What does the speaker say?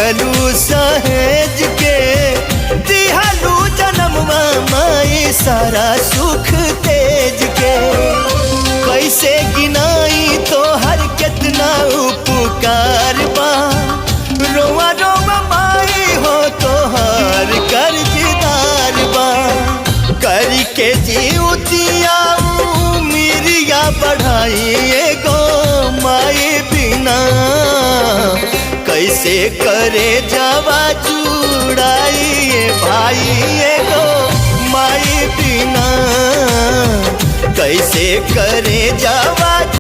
रखलू सहेज के, दिहलू जन्मवा माई सारा सुख तेज के। कैसे गिनाई तो हर कितना उपकार बा, रोवा रोवा माई हो तो हर कर्जदार बा। करी के जीवतिया मिरिया बढ़ाई गो माई बिना, कैसे करे जावा जुड़ाई भाई गो माई बिना, कैसे करे जावा।